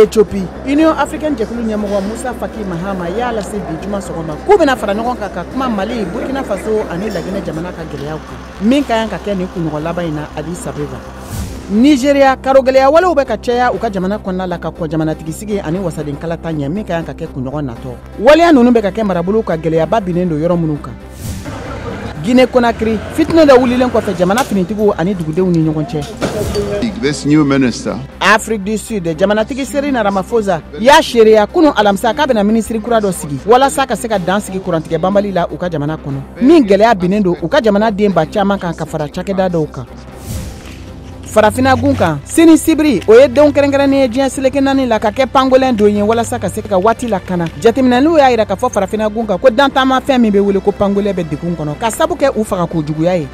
Ethiopie, Union Africaine jɛkulu ɲɛmɔgɔ Moussa Faki Mahamat y'a lase bi juma sɔgɔma k'u bɛna fara ɲɔgɔn kan ka kuma Mali, Burkina Faso ani Guinee jamana ka gɛlɛyaw kan min ka kan ka kɛ nin kunɲɔgɔn laban in na Addis Abeba. Nigeria karo gɛlɛya walew bɛ ka caya u ka jamana kɔnɔna la ka kɔ jamanatigi sigi ani wasaden kalata ɲɛ min ka kan ka kɛ kunɲɔgɔn natɔ. Waleya ninnu bɛ ka kɛ marabolo ka gɛlɛyaba binnen don yɔrɔ minnu kan. Guinée Conakry fitna da wulilen kɔfɛ jamana finitigiw ani dugudenw ni ɲɔgɔn cɛ. This new minister, Afrique du Sud jamanatigi Cyril Ramaphosa y'a seereya kunu alamisa k'a bɛna minisiri kura dɔ sigi walasa ka se ka dan sigi kurantigɛ banbali la u ka jamana kɔnɔ min gɛlɛya binnen don u ka jamana denba caman kan ka fara cakɛda dɔw kan. Farafina Ngun kan sini sibiri o ye denw kɛrɛnkɛrɛnnen ye diɲɛ seleke naani la ka kɛ pangolɛn don ye walasa ka se ka waati lakana. Jateminɛliw y'a yira k'a fɔ Farafina Ngun kan ko dantaamafɛn min bɛ wele ko pangolɛn bɛ degun kɔnɔ ka sabu kɛ u fagako juguya ye.